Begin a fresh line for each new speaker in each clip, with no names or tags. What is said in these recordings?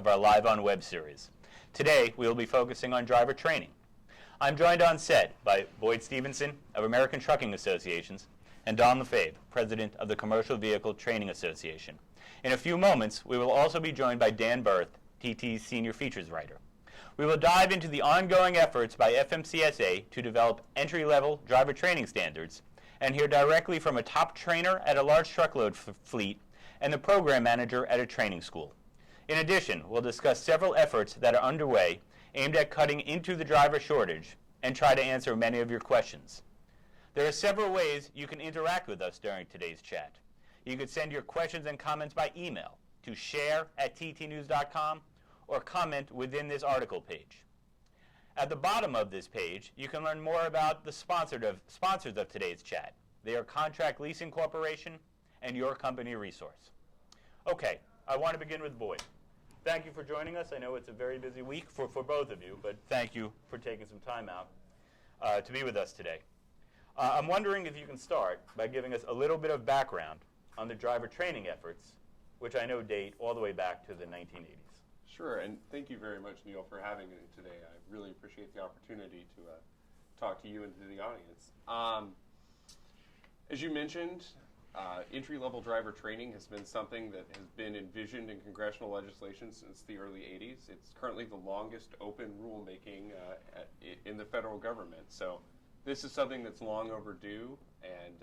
of our LiveOnWeb series. Today, we will be focusing on driver training. I'm joined on set by Boyd Stephenson of American Trucking Associations and Don Lefeve, President of the Commercial Vehicle Training Association. In a few moments, we will also be joined by Dan Bearth, TT's Senior Features Writer. We will dive into the ongoing efforts by FMCSA to develop entry-level driver training standards and hear directly from a top trainer at a large truckload fleet and the program manager at a training school. In addition, we'll discuss several efforts that are underway aimed at cutting into the driver shortage and try to answer many of your questions. There are several ways you can interact with us during today's chat. You could send your questions and comments by email to share@ttnews.com or comment within this article page. At the bottom of this page, you can learn more about the sponsors of today's chat. They are Contract Leasing Corporation and Your Company Resource. Okay, I want to begin with Boyd. Thank you for joining us. I know it's a very busy week for both of you, but thank you for taking some time out to be with us today. I'm wondering if you can start by giving us a little bit of background on the driver training efforts, which I know date all the way back to the 1980s.
Sure, and thank you very much, Neil, for having me today. I really appreciate the opportunity to talk to you and to the audience. As you mentioned, entry-level driver training has been something that has been envisioned in congressional legislation since the early 80s. It's currently the longest open rulemaking in the federal government. So this is something that's long overdue, and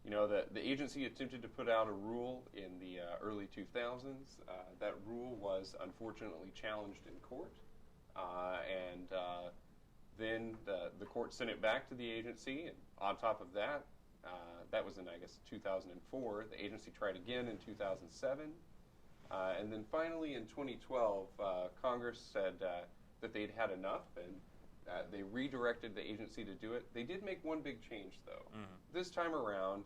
the agency attempted to put out a rule in the early 2000s. That rule was unfortunately challenged in court, and then the court sent it back to the agency, and on top of that, that was in, I guess, 2004. The agency tried again in 2007, and then finally in 2012, Congress said that they'd had enough, and they redirected the agency to do it. They did make one big change, though. Mm-hmm. This time around,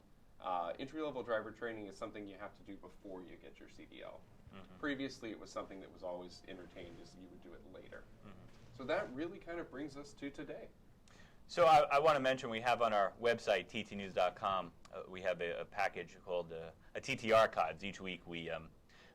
entry-level driver training is something you have to do before you get your CDL. Mm-hmm. Previously, it was something that was always entertained as you would do it later. Mm-hmm. So that really kind of brings us to today.
So I want to mention we have on our website, ttnews.com, we have a package called a TT Archives. Each week we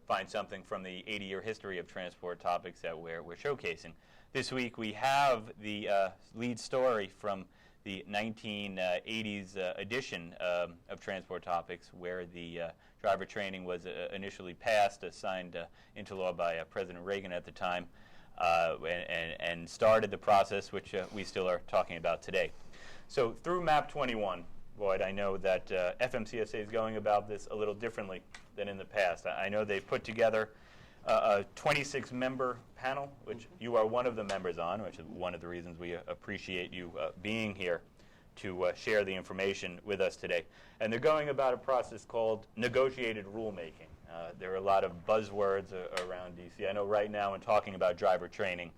find something from the 80-year history of transport topics that we're showcasing. This week we have the lead story from the 1980s edition of Transport Topics, where the driver training was initially passed, signed into law by President Reagan at the time, and started the process which we still are talking about today. So through MAP 21, Boyd, I know that FMCSA is going about this a little differently than in the past. I know they put together a 26-member panel, which you are one of the members on, which is one of the reasons we appreciate you being here to share the information with us today. And they're going about a process called negotiated rulemaking. There are a lot of buzzwords around DC. I know right now in talking about driver training,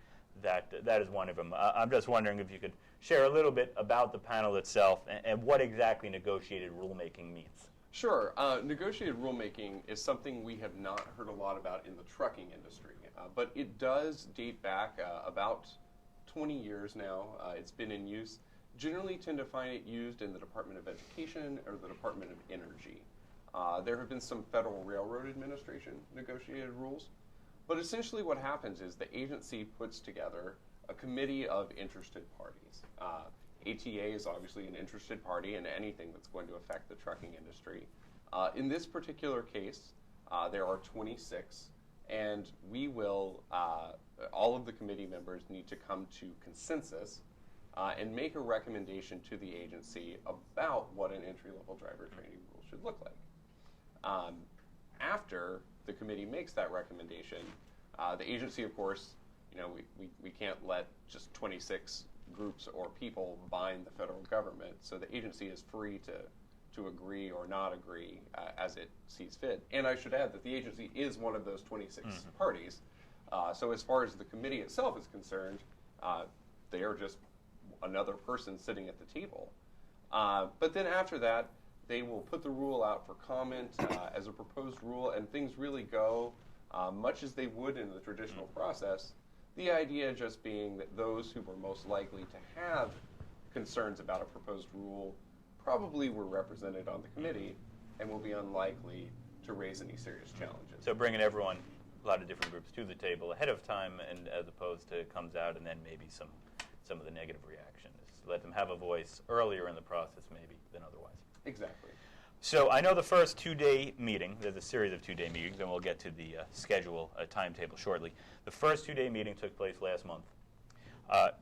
that is one of them. I'm just wondering if you could share a little bit about the panel itself and what exactly negotiated rulemaking means.
Sure. Negotiated rulemaking is something we have not heard a lot about in the trucking industry, but it does date back about 20 years now. It's been in use. Generally tend to find it used in the Department of Education or the Department of Energy. There have been some Federal Railroad Administration negotiated rules, but essentially what happens is the agency puts together a committee of interested parties. ATA is obviously an interested party in anything that's going to affect the trucking industry. In this particular case, there are 26, and we will, all of the committee members need to come to consensus and make a recommendation to the agency about what an entry-level driver training rule should look like. After the committee makes that recommendation, the agency, of course, we can't let just 26 groups or people bind the federal government, so the agency is free to agree or not agree as it sees fit. And I should add that the agency is one of those 26 parties. So as far as the committee itself is concerned, they are just another person sitting at the table. But then after that, they will put the rule out for comment as a proposed rule, and things really go much as they would in the traditional process. The idea just being that those who were most likely to have concerns about a proposed rule probably were represented on the committee and will be unlikely to raise any serious challenges.
So bringing everyone a lot of different groups to the table ahead of time, and as opposed to it comes out and then maybe some of the negative reaction. Is let them have a voice earlier in the process maybe than otherwise.
Exactly.
So I know the first two-day meeting, there's a series of two-day meetings, and we'll get to the schedule timetable shortly. The first two-day meeting took place last month.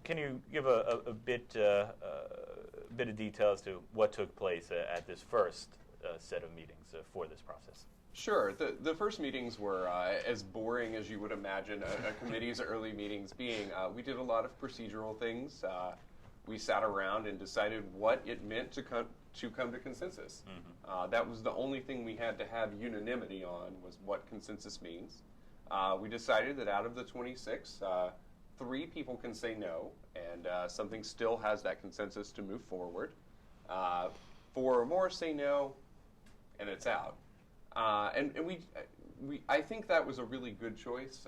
Can you give a bit of detail as to what took place at this first set of meetings for this process?
Sure. The first meetings were as boring as you would imagine a committee's early meetings being. We did a lot of procedural things. We sat around and decided what it meant to come to consensus. Mm-hmm. That was the only thing we had to have unanimity on, was what consensus means. We decided that out of the 26, 3 people can say no, and something still has that consensus to move forward. 4 or more say no, and it's out. And I think that was a really good choice.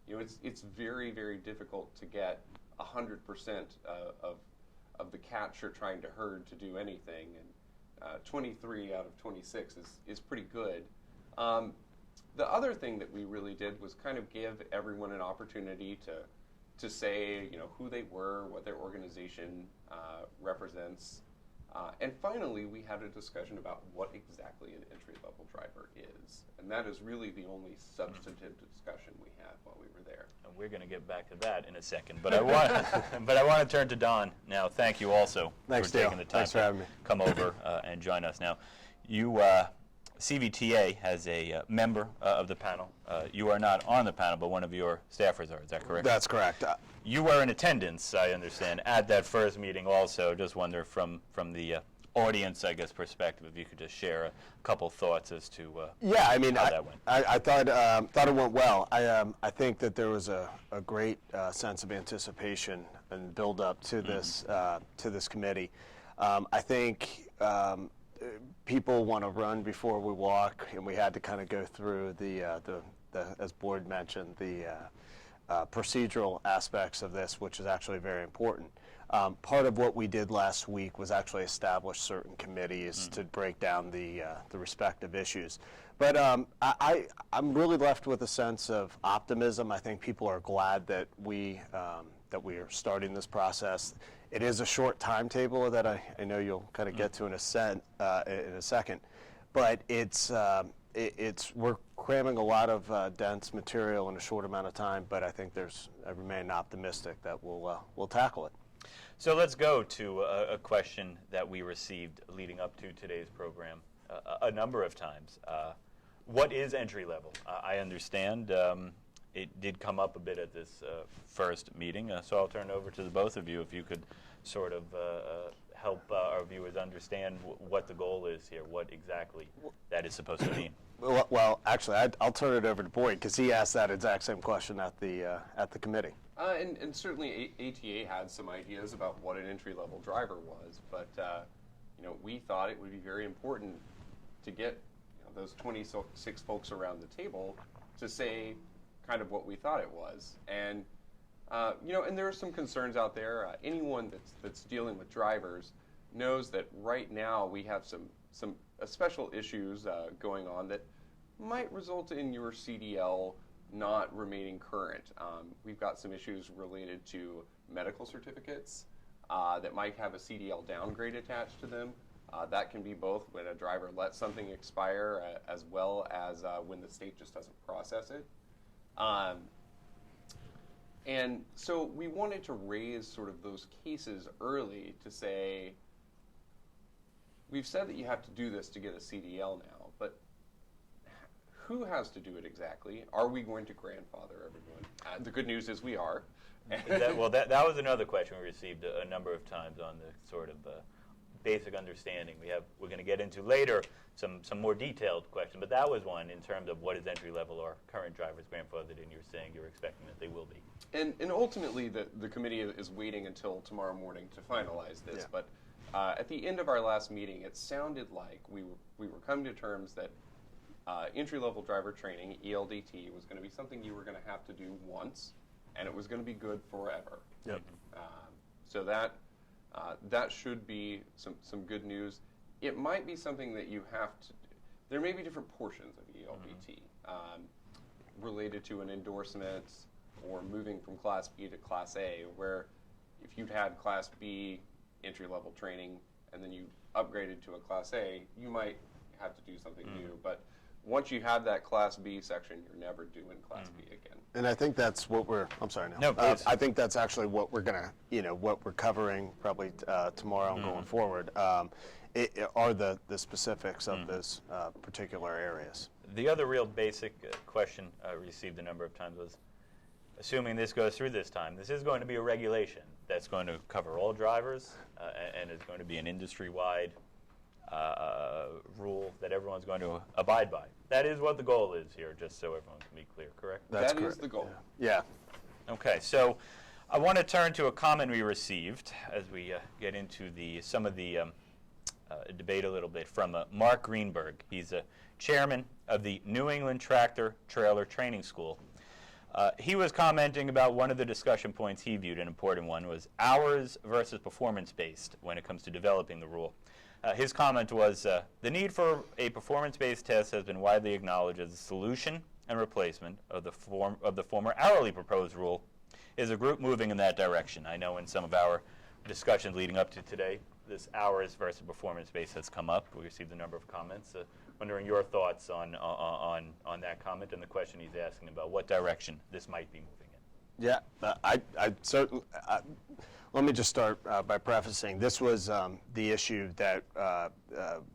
It's very, very difficult to get 100% of the cats you're trying to herd to do anything, and 23 out of 26 is pretty good. The other thing that we really did was kind of give everyone an opportunity to say, who they were, what their organization represents. And finally, we had a discussion about what exactly an entry-level driver is. And that is really the only substantive discussion we had while we were there.
And we're going to get back to that in a second. But I want to turn to Don now. Thank you also for taking the time to come over and join us. Now, you, CVTA has a member of the panel. You are not on the panel, but one of your staffers are. Is that correct?
That's correct.
You were in attendance, I understand, at that first meeting also. Just wonder from the audience, I guess, perspective, if you could just share a couple thoughts as to how that went.
I thought it went well. I think that there was a great sense of anticipation and build up to this committee. I think people want to run before we walk, and we had to kind of go through the as Boyd mentioned, the procedural aspects of this, which is actually very important. Part of what we did last week was actually establish certain committees to break down the respective issues. But I'm really left with a sense of optimism. I think people are glad that we are starting this process. It is a short timetable that I know you'll kind of get to in a second, but we're cramming a lot of dense material in a short amount of time. But I think I remain optimistic that we'll tackle it.
So let's go to a question that we received leading up to today's program a number of times. What is entry level? I understand it did come up a bit at this first meeting, so I'll turn it over to the both of you if you could sort of help our viewers understand what the goal is here, what exactly that is supposed to mean.
Well, actually, I'll turn it over to Boyd because he asked that exact same question at the committee.
And certainly ATA had some ideas about what an entry-level driver was, but we thought it would be very important to get those 26 folks around the table to say kind of what we thought it was. And and there are some concerns out there. Anyone that's dealing with drivers knows that right now we have some special issues going on that might result in your CDL not remaining current. We've got some issues related to medical certificates that might have a CDL downgrade attached to them. That can be both when a driver lets something expire as well as when the state just doesn't process it. And so we wanted to raise sort of those cases early to say, we've said that you have to do this to get a CDL now, but who has to do it exactly? Are we going to grandfather everyone? The good news is we are.
That was another question we received a number of times on the sort of basic understanding. We're going to get into later some more detailed questions, but that was one in terms of what is entry level or current drivers grandfathered, and you're saying you're expecting that they will be.
And ultimately the committee is waiting until tomorrow morning to finalize this. Yeah. But at the end of our last meeting, it sounded like we were coming to terms that entry-level driver training, ELDT, was going to be something you were going to have to do once, and it was going to be good forever.
Yep.
So that should be some good news. It might be something that you have to. There may be different portions of ELDT. related to an endorsement or moving from Class B to Class A, where if you'd had Class B entry-level training and then you upgraded to a Class A, you might have to do something new. But once you have that Class B section, you're never doing Class B again.
And I think that's what we're, I'm sorry,
No, please.
I think that's actually what we're going to, what we're covering probably tomorrow and going forward, are the specifics of those particular areas.
The other real basic question I received a number of times was, assuming this goes through this time, this is going to be a regulation that's going to cover all drivers and is going to be an industry-wide rule that everyone's going to abide by. That is what the goal is here, just so everyone can be clear, correct?
That's
That
correct.
is the goal.
Yeah.
Okay, so I want to turn to a comment we received as we get into some of the debate a little bit from Mark Greenberg. He's a chairman of the New England Tractor Trailer Training School. He was commenting about one of the discussion points he viewed, an important one, was hours versus performance-based when it comes to developing the rule. His comment was, the need for a performance-based test has been widely acknowledged as a solution and replacement of the former hourly proposed rule. Is a group moving in that direction? I know in some of our discussions leading up to today, this hours versus performance-based has come up. We received a number of comments. Wondering your thoughts on that comment and the question he's asking about what direction this might be moving in.
Yeah, I certainly. Let me just start by prefacing this was the issue that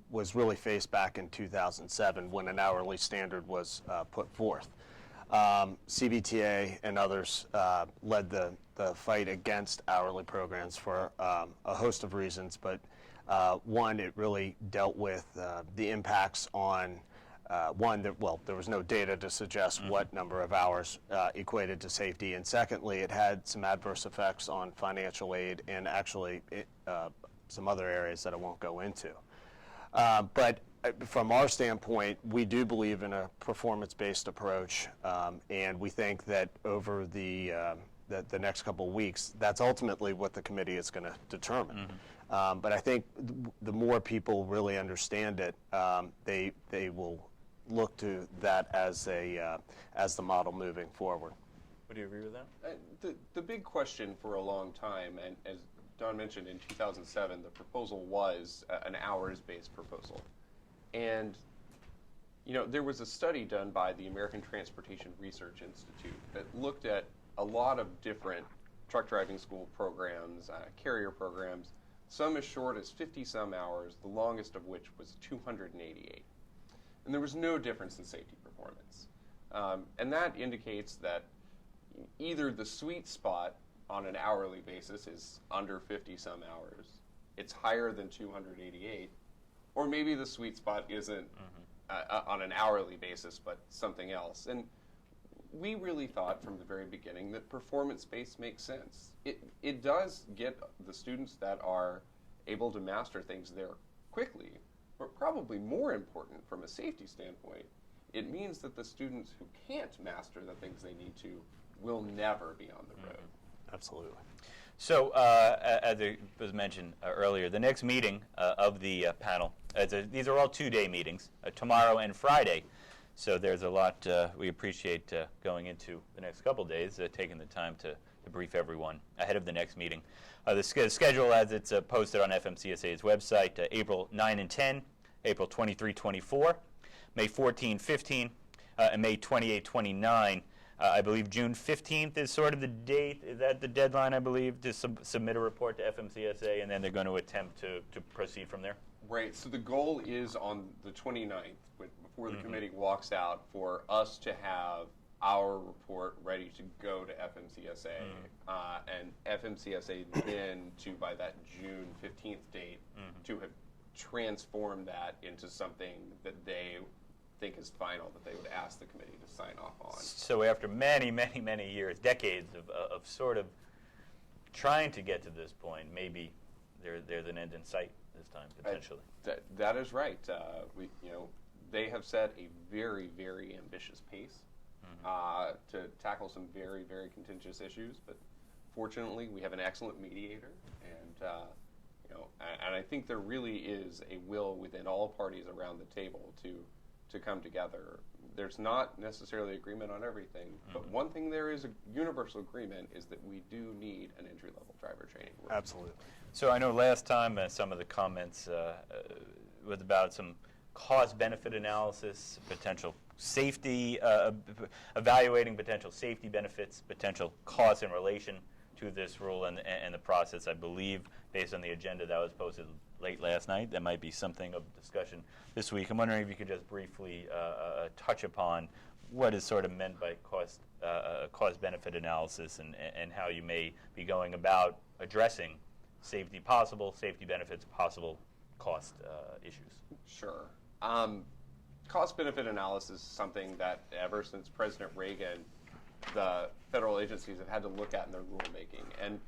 was really faced back in 2007 when an hourly standard was put forth. CVTA and others led the fight against hourly programs for a host of reasons, but one, it really dealt with the impacts on there was no data to suggest what number of hours equated to safety, and secondly, it had some adverse effects on financial aid and actually some other areas that I won't go into. But from our standpoint, we do believe in a performance-based approach, and we think that over the next couple of weeks, that's ultimately what the committee is going to determine. But I think the more people really understand it, they will look to that as the model moving forward.
Would you agree with that?
The big question for a long time, and as Don mentioned, in 2007, the proposal was an hours-based proposal. And, there was a study done by the American Transportation Research Institute that looked at a lot of different truck driving school programs, carrier programs, some as short as 50-some hours, the longest of which was 288. And there was no difference in safety performance. And that indicates that either the sweet spot on an hourly basis is under 50-some hours, it's higher than 288, or maybe the sweet spot isn't on an hourly basis, but something else. And we really thought from the very beginning that performance-based makes sense. It does get the students that are able to master things there quickly, but probably more important from a safety standpoint, it means that the students who can't master the things they need to will never be on the road.
Absolutely.
So, as it was mentioned earlier, the next meeting of the panel, these are all two-day meetings, tomorrow and Friday. So there's a lot we appreciate going into the next couple days, taking the time to brief everyone ahead of the next meeting. The schedule as it's posted on FMCSA's website, April 9 and 10, April 23, 24, May 14, 15, and May 28, 29. I believe June 15th is sort of the date. Is that the deadline, I believe, to submit a report to FMCSA, and then they're going to attempt to proceed from there?
Right. So the goal is on the 29th, before the committee walks out, for us to have our report ready to go to FMCSA, and FMCSA then to, by that June 15th date, to have transformed that into something that they think is final, that they would ask the committee to sign off on.
So after many, many, many years, decades of sort of trying to get to this point, maybe there's an end in sight this time, potentially.
That is right. They have set a very, very ambitious pace to tackle some very, very contentious issues, but fortunately we have an excellent mediator, and I think there really is a will within all parties around the table to to come together. There's not necessarily agreement on everything, but one thing there is a universal agreement is that we do need an entry-level driver training rule.
Absolutely.
So I know last time some of the comments was about some cost-benefit analysis, potential safety, evaluating potential safety benefits, potential costs in relation to this rule and the process. I believe, based on the agenda that was posted late last night, that might be something of discussion this week. I'm wondering if you could just briefly touch upon what is sort of meant by cost-benefit analysis and how you may be going about addressing safety benefits, possible cost issues.
Sure. Cost-benefit analysis is something that ever since President Reagan, the federal agencies have had to look at in their rulemaking. And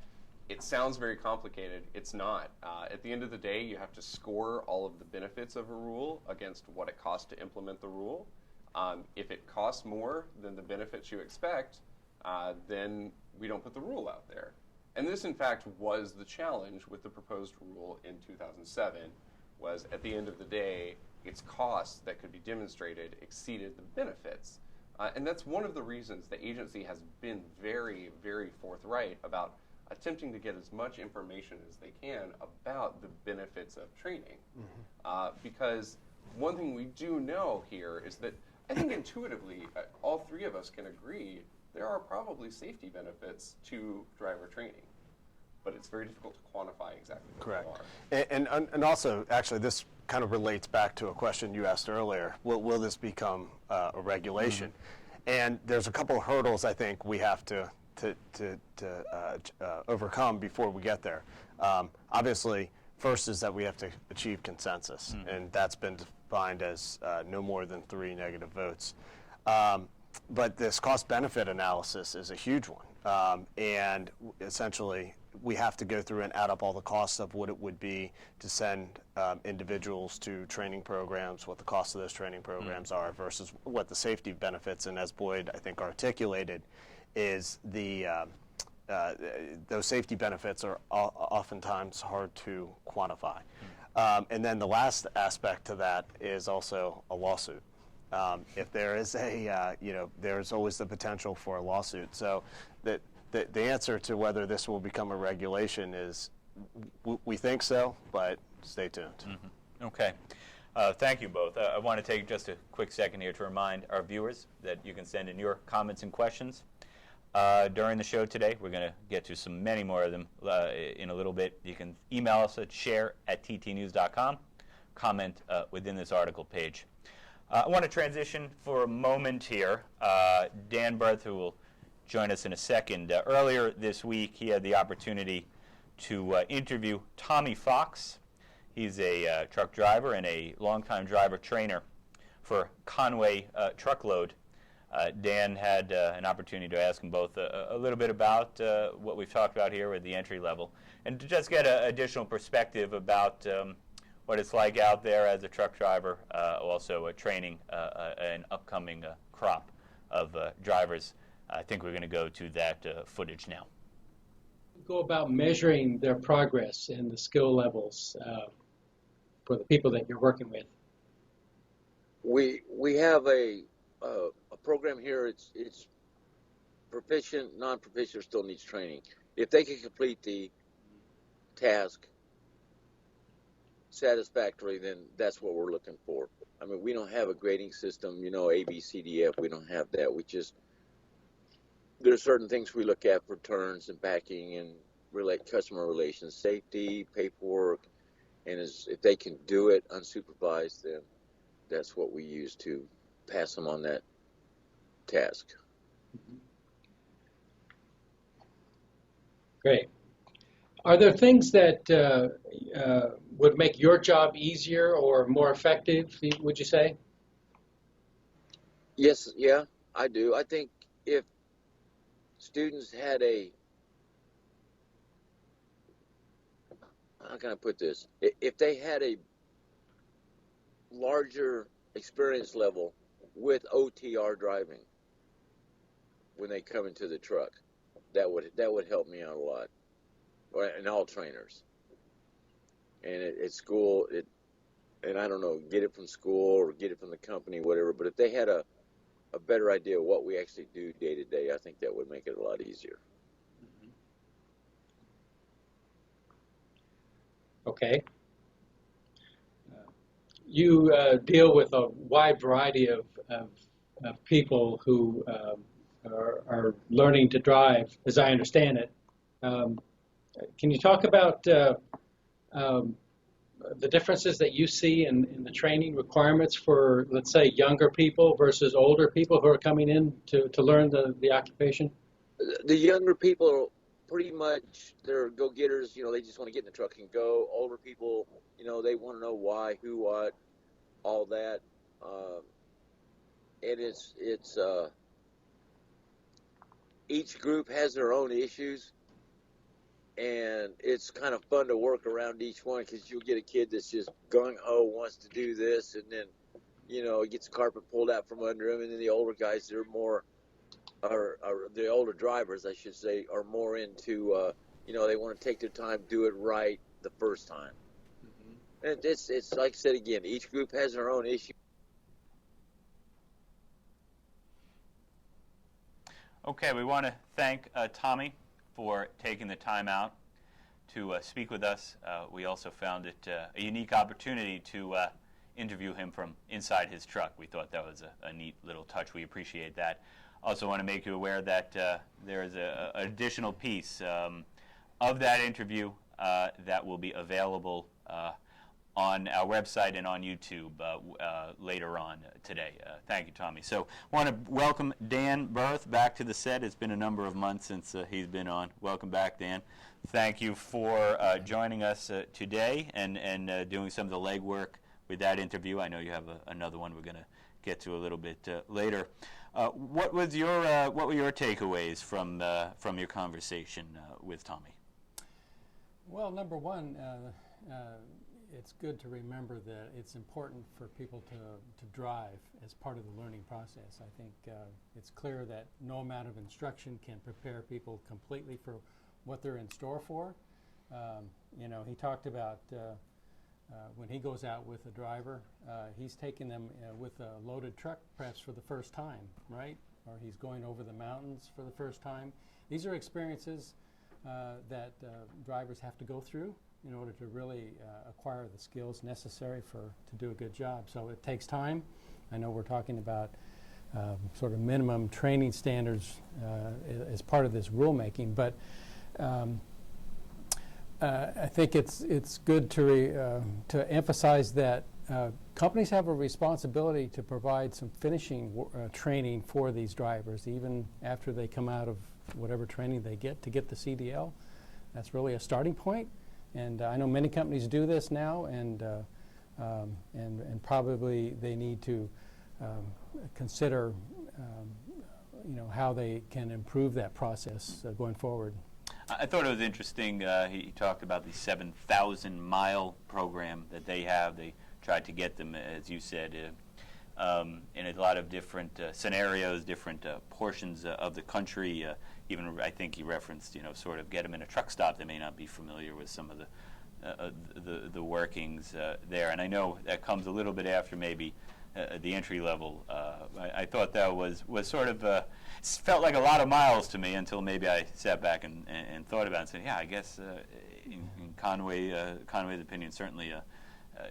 it sounds very complicated. It's not. At the end of the day, you have to score all of the benefits of a rule against what it costs to implement the rule. If it costs more than the benefits you expect, then we don't put the rule out there. And this, in fact, was the challenge with the proposed rule in 2007, was at the end of the day, its costs that could be demonstrated exceeded the benefits. And that's one of the reasons the agency has been very, very forthright about attempting to get as much information as they can about the benefits of training. Because one thing we do know here is that I think intuitively all three of us can agree there are probably safety benefits to driver training, but it's very difficult to quantify exactly what
Correct.
they are.
And also, actually, this kind of relates back to a question you asked earlier. Will this become a regulation? And there's a couple of hurdles I think we have to overcome before we get there. Obviously, first is that we have to achieve consensus, and that's been defined as no more than 3 negative votes. But this cost-benefit analysis is a huge one, and essentially we have to go through and add up all the costs of what it would be to send individuals to training programs, what the cost of those training programs are versus what the safety benefits, and as Boyd, I think, articulated, is those safety benefits are oftentimes hard to quantify. And then the last aspect to that is also a lawsuit. If there is there's always the potential for a lawsuit. So the answer to whether this will become a regulation is we think so, but stay tuned.
Okay. Thank you both. I want to take just a quick second here to remind our viewers that you can send in your comments and questions during the show today. We're going to get to many more of them in a little bit. You can email us at share@ttnews.com, comment within this article page. I want to transition for a moment here. Dan Bearth, who will join us in a second. Earlier this week, he had the opportunity to interview Tommy Fox. He's a truck driver and a longtime driver trainer for Conway Truckload. Dan had an opportunity to ask them both a little bit about what we've talked about here with the entry level, and to just get additional perspective about what it's like out there as a truck driver, also training an upcoming crop of drivers. I think we're going to go to that footage now.
Go about measuring their progress and the skill levels for the people that you're working with?
We have a program here. It's proficient, non-proficient still needs training. If they can complete the task satisfactorily, then that's what we're looking for. I mean, we don't have a grading system, A, B, C, D, F. We don't have that. There are certain things we look at for turns and backing and customer relations, safety, paperwork, and if they can do it unsupervised, then that's what we use to pass them on that task.
Great. Are there things that would make your job easier or more effective, would you say?
Yes, yeah, I do. I think if students had how can I put this? If they had a larger experience level with OTR driving when they come into the truck, that would help me out a lot. And all trainers. And at school, and I don't know, get it from school or get it from the company, whatever. But if they had a better idea of what we actually do day to day, I think that would make it a lot easier.
Okay. You deal with a wide variety of people who are learning to drive, as I understand it. Can you talk about the differences that you see in the training requirements for, let's say, younger people versus older people who are coming in to learn the occupation?
The younger people, pretty much, they're go-getters. They just want to get in the truck and go. Older people, they want to know why, who, what, all that. And it's each group has their own issues. And it's kind of fun to work around each one, because you'll get a kid that's just gung-ho, wants to do this, and then, he gets the carpet pulled out from under him. And then the older guys, they're more, the older drivers, I should say, are more into, they want to take their time, do it right the first time. Mm-hmm. And it's like I said again, each group has their own issue.
Okay, we want to thank Tommy for taking the time out to speak with us. We also found it a unique opportunity to interview him from inside his truck. We thought that was a neat little touch. We appreciate that. Also want to make you aware that there is an additional piece of that interview that will be available on our website and on YouTube later on today. Thank you, Tommy. So I want to welcome Dan Bearth back to the set. It's been a number of months since he's been on. Welcome back, Dan. Thank you for joining us today and doing some of the legwork with that interview. I know you have another one we're going to get to a little bit later. What were your takeaways from your conversation with Tommy?
Well, number one, it's good to remember that it's important for people to drive as part of the learning process. I think it's clear that no amount of instruction can prepare people completely for what they're in store for. He talked about when he goes out with a driver, he's taking them with a loaded truck perhaps for the first time, right? Or he's going over the mountains for the first time. These are experiences that drivers have to go through in order to really acquire the skills necessary to do a good job. So it takes time. I know we're talking about sort of minimum training standards as part of this rulemaking, but I think it's good to emphasize that companies have a responsibility to provide some finishing training for these drivers, even after they come out of whatever training they get to get the CDL. That's really a starting point. And I know many companies do this now, and probably they need to consider, how they can improve that process going forward.
I thought it was interesting. He talked about the 7,000-mile program that they have. They tried to get them, as you said, in a lot of different scenarios, different portions of the country. Even I think he referenced, sort of get them in a truck stop. They may not be familiar with some of the workings there. And I know that comes a little bit after maybe the entry level. I thought that was sort of felt like a lot of miles to me until maybe I sat back and thought about it and said, yeah, I guess in Conway's opinion, certainly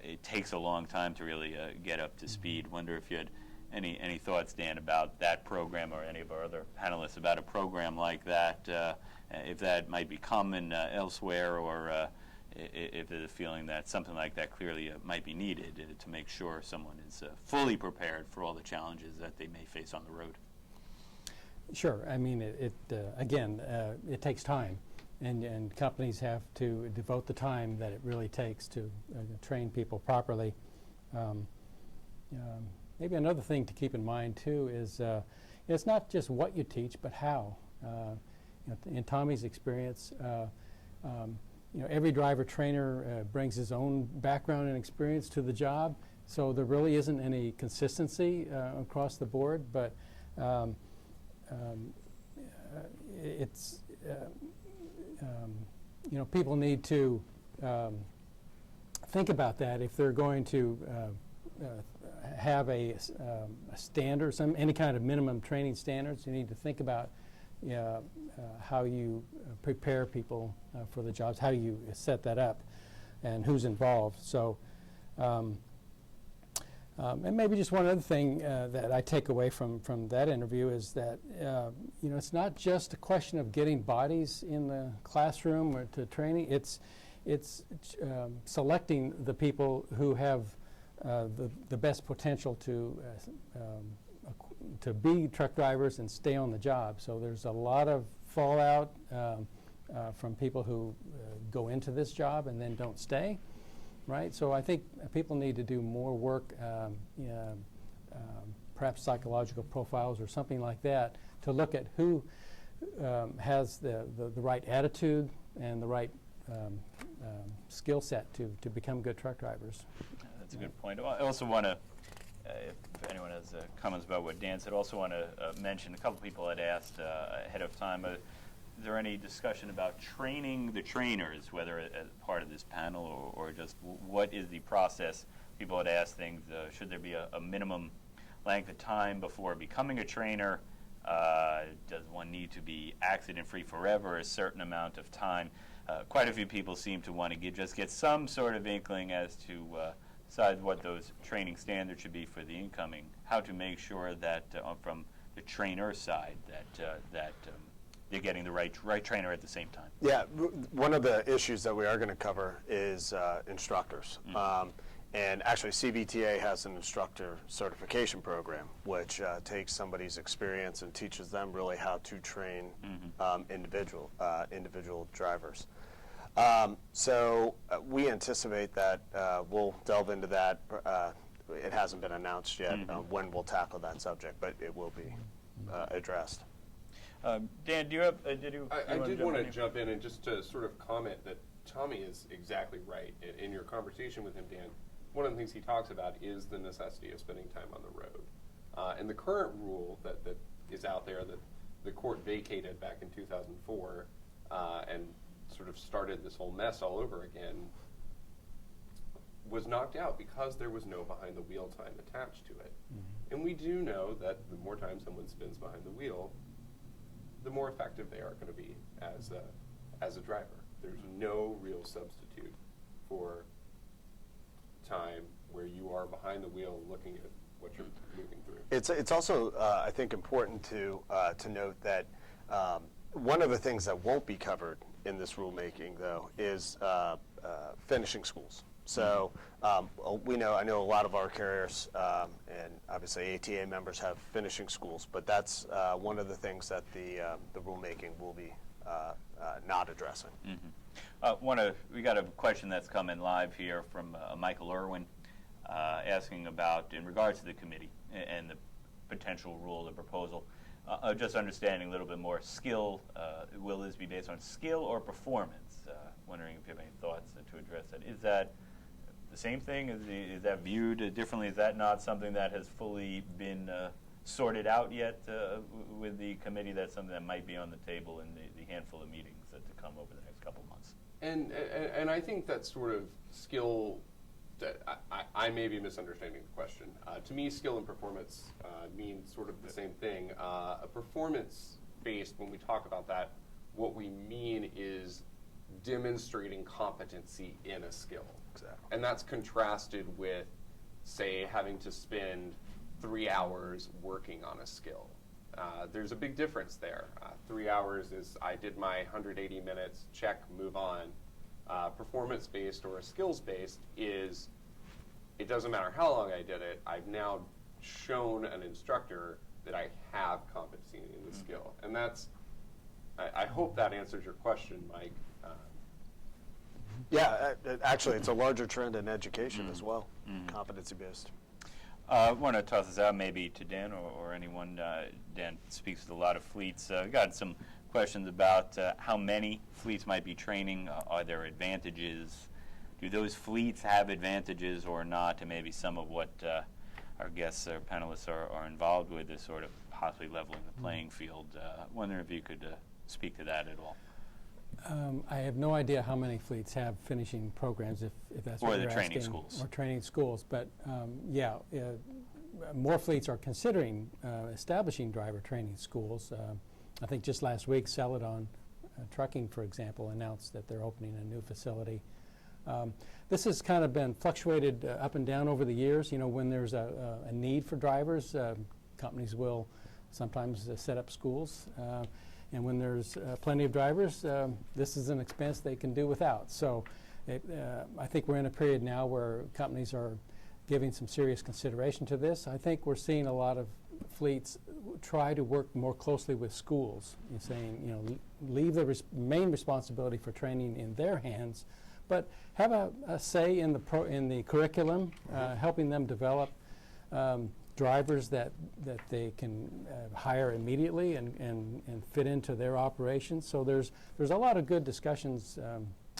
it takes a long time to really get up to speed. Wonder if you had any thoughts, Dan, about that program, or any of our other panelists about a program like that, if that might be common elsewhere, or if there's a feeling that something like that clearly might be needed to make sure someone is fully prepared for all the challenges that they may face on the road.
Sure. I mean, it takes time, and companies have to devote the time that it really takes to train people properly. Maybe another thing to keep in mind too is it's not just what you teach, but how. In Tommy's experience, every driver trainer brings his own background and experience to the job, so there really isn't any consistency across the board. But people need to think about that if they're going to have a standard, any kind of minimum training standards. You need to think about how you prepare people for the jobs, how you set that up, and who's involved. So, and maybe just one other thing that I take away from that interview is that it's not just a question of getting bodies in the classroom or to training. It's selecting the people who have the best potential to be truck drivers and stay on the job. So there's a lot of fallout from people who go into this job and then don't stay, right? So I think people need to do more work, perhaps psychological profiles or something like that, to look at who has the right attitude and the right skill set to become good truck drivers.
That's a good point. I also want to, if anyone has comments about what Dan said, also want to mention a couple people had asked ahead of time, is there any discussion about training the trainers, whether as part of this panel or just what is the process? People had asked things, should there be a minimum length of time before becoming a trainer? Does one need to be accident-free forever, a certain amount of time? Quite a few people seem to want to just get some sort of inkling as to besides what those training standards should be for the incoming, how to make sure that from the trainer side that they're getting the right trainer at the same time.
Yeah, one of the issues that we are going to cover is instructors. Mm-hmm. And actually, CVTA has an instructor certification program, which takes somebody's experience and teaches them really how to train individual drivers. So we anticipate that we'll delve into that. It hasn't been announced yet when we'll tackle that subject, but it will be addressed.
Dan, do you have? I
did want to jump in and just to sort of comment that Tommy is exactly right. In your conversation with him, Dan, one of the things he talks about is the necessity of spending time on the road. And the current rule that is out there that the court vacated back in 2004 and sort of started this whole mess all over again was knocked out because there was no behind the wheel time attached to it. Mm-hmm. And we do know that the more time someone spends behind the wheel, the more effective they are going to be as a driver. There's no real substitute for time where you are behind the wheel looking at what you're moving through.
It's also I think important to note that one of the things that won't be covered in this rulemaking, though, is finishing schools. So I know a lot of our carriers and obviously ATA members have finishing schools, but that's one of the things that the rulemaking will be not addressing.
Mm-hmm. We got a question that's come in live here from Michael Irwin asking about, in regards to the committee and the potential rule, the proposal, just understanding a little bit more skill. Will this be based on skill or performance? Wondering if you have any thoughts to address that. Is that the same thing? Is that viewed differently? Is that not something that has fully been sorted out yet with the committee? That's something that might be on the table in the handful of meetings that to come over the next couple of months.
And I think that sort of skill, that I may be misunderstanding the question. To me, skill and performance mean sort of the same thing. A performance-based, when we talk about that, what we mean is demonstrating competency in a skill.
Exactly.
And that's contrasted with, say, having to spend 3 hours working on a skill. There's a big difference there. 3 hours is, I did my 180 minutes, check, move on. Performance-based or a skills-based is, it doesn't matter how long I did it, I've now shown an instructor that I have competency in the skill. And that's, I hope that answers your question, Mike.
Yeah, actually, it's a larger trend in education as well, competency-based.
I want to toss this out maybe to Dan or anyone. Dan speaks with a lot of fleets. Got some questions about how many fleets might be training. Are there advantages? Do those fleets have advantages or not? And maybe some of what our guests or panelists are involved with is sort of possibly leveling the playing field. Wondering if you could speak to that at all.
I have no idea how many fleets have finishing programs, if that's
Or
what
the
you're
training
asking.
schools.
Or training schools. But yeah, more fleets are considering establishing driver training schools. I think just last week, Celadon Trucking, for example, announced that they're opening a new facility. This has kind of been fluctuated up and down over the years. You know, when there's a need for drivers, companies will sometimes set up schools. And when there's plenty of drivers, this is an expense they can do without. So I think we're in a period now where companies are giving some serious consideration to this. I think we're seeing a lot of fleets try to work more closely with schools in saying, you know, leave the main responsibility for training in their hands, but have a say in the curriculum, helping them develop drivers that they can hire immediately and fit into their operations. So there's a lot of good discussions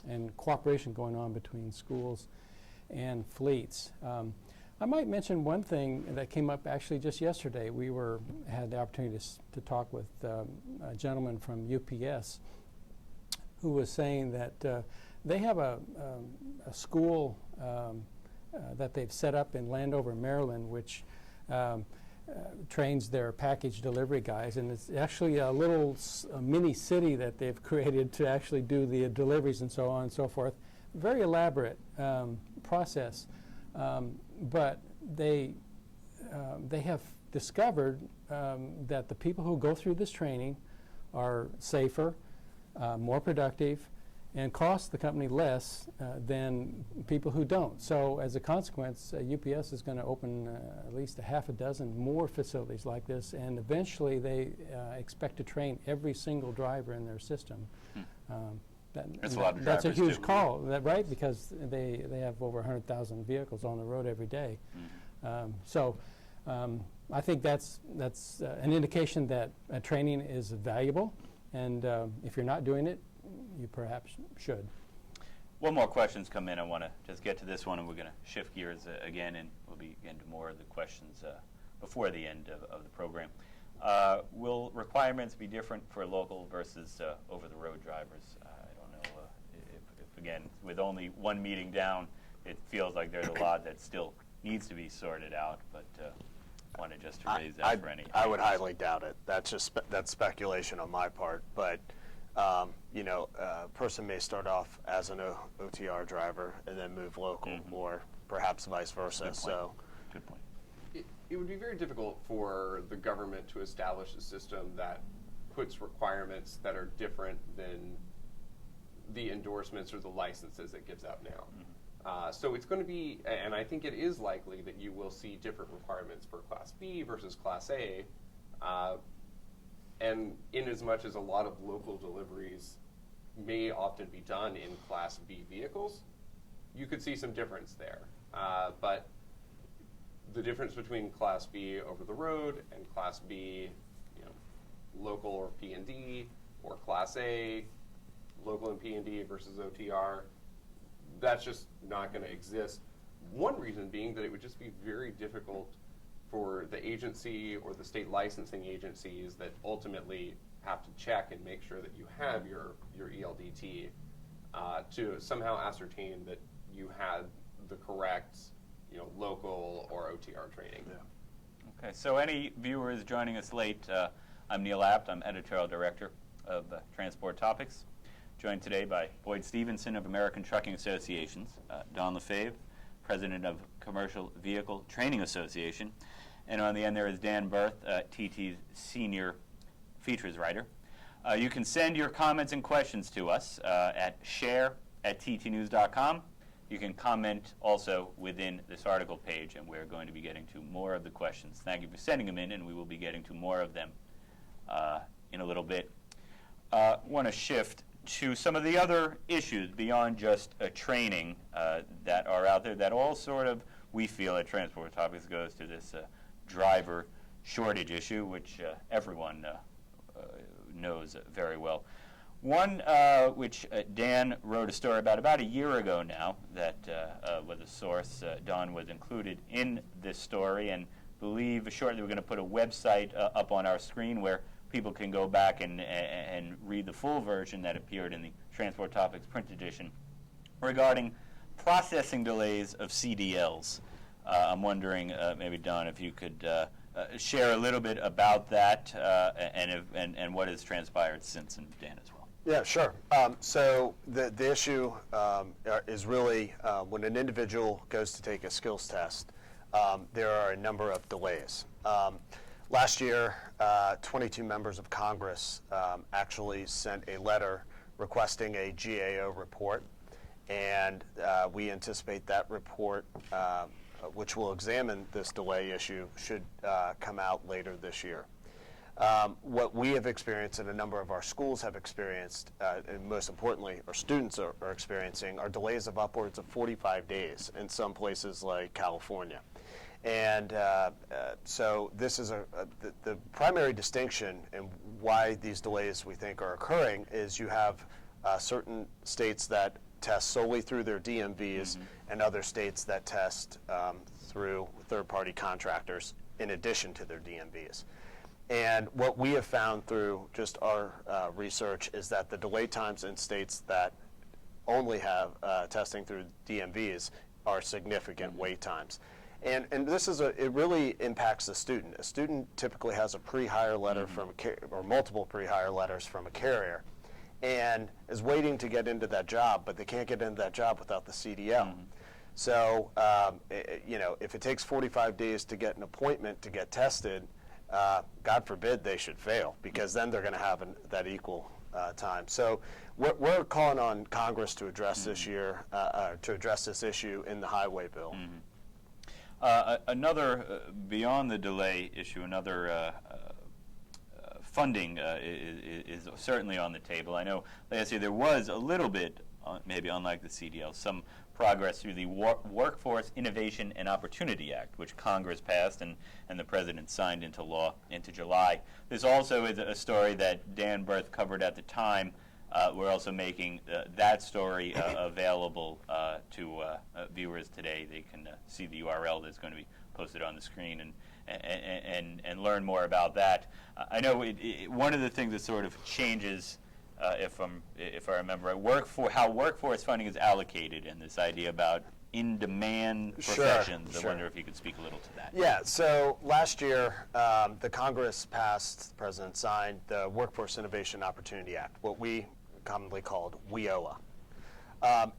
and cooperation going on between schools and fleets. I might mention one thing that came up actually just yesterday. We had the opportunity to talk with a gentleman from UPS who was saying that they have a school that they've set up in Landover, Maryland, which trains their package delivery guys, and it's actually a little mini city that they've created to actually do the deliveries and so on and so forth. Very elaborate process, but they have discovered that the people who go through this training are safer, more productive, and cost the company less than people who don't. So as a consequence, UPS is going to open at least a half a dozen more facilities like this, and eventually they expect to train every single driver in their system.
That's a lot of
That's a
drivers,
huge
too.
call, right? Because they have over 100,000 vehicles on the road every day. So I think that's an indication that training is valuable, and if you're not doing it, you perhaps should.
One more question's come in. I want to just get to this one, and we're going to shift gears again, and we'll be into more of the questions before the end of the program. Will requirements be different for local versus over-the-road drivers? I don't know if, again, with only one meeting down, it feels like there's a lot that still needs to be sorted out, but wanted just to raise that for any.
I would highly doubt it. That's speculation on my part, but you know, a person may start off as an OTR driver and then move local, or perhaps vice versa. So,
good point.
It would be very difficult for the government to establish a system that puts requirements that are different than the endorsements or the licenses it gives out now. So it's going to be, and I think it is likely that you will see different requirements for Class B versus Class A. And in as much as a lot of local deliveries may often be done in Class B vehicles, you could see some difference there. But the difference between Class B over the road and Class B, you know, local or P&D, or Class A, local and P&D versus OTR, that's just not going to exist. One reason being that it would just be very difficult for the agency or the state licensing agencies that ultimately have to check and make sure that you have your ELDT to somehow ascertain that you had the correct, you know, local or OTR training.
Okay, so any viewers joining us late, I'm Neil Apt. I'm editorial director of Transport Topics, joined today by Boyd Stephenson of American Trucking Associations, Don Lefeve, president of Commercial Vehicle Training Association, and on the end there is Dan Bearth, TT's senior features writer. You can send your comments and questions to us at share@ttnews.com. You can comment also within this article page, and we're going to be getting to more of the questions. Thank you for sending them in, and we will be getting to more of them in a little bit. I want to shift to some of the other issues beyond just training that are out there that all sort of, we feel at Transport Topics, goes to this driver shortage issue, which everyone knows very well. One which Dan wrote a story about a year ago now that was a source. Don was included in this story, and believe shortly we're going to put a website up on our screen where people can go back and read the full version that appeared in the Transport Topics print edition regarding processing delays of CDLs. I'm wondering, maybe Don, if you could share a little bit about that and what has transpired since, and Dan as well.
Yeah, sure. So the issue is really when an individual goes to take a skills test, there are a number of delays. Last year, 22 members of Congress actually sent a letter requesting a GAO report, and we anticipate that report, which will examine this delay issue, should come out later this year. What we have experienced and a number of our schools have experienced, and most importantly, our students are experiencing, are delays of upwards of 45 days in some places like California. And so this is the primary distinction and why these delays we think are occurring is you have certain states that test solely through their DMVs and other states that test through third-party contractors in addition to their DMVs. And what we have found through just our research is that the delay times in states that only have testing through DMVs are significant wait times. And this is it really impacts the student. A student typically has a pre-hire letter from or multiple pre-hire letters from a carrier and is waiting to get into that job, but they can't get into that job without the CDL. So, you know, if it takes 45 days to get an appointment to get tested, God forbid they should fail, because then they're going to have that equal time. So we're calling on Congress to address this year, to address this issue in the highway bill.
Another, beyond the delay issue, another funding is certainly on the table. I know last year there was a little bit, maybe unlike the CDL, some progress through the Workforce Innovation and Opportunity Act, which Congress passed and the President signed into law into July. This also is a story that Dan Bearth covered at the time. We're also making that story available to viewers today. They can see the URL that's going to be posted on the screen and learn more about that. I know one of the things that sort of changes, if I remember right, how workforce funding is allocated, and this idea about in-demand professions. I wonder if you could speak a little to that.
Yeah, so last year, the Congress passed, the President signed the Workforce Innovation Opportunity Act, what we commonly called WIOA.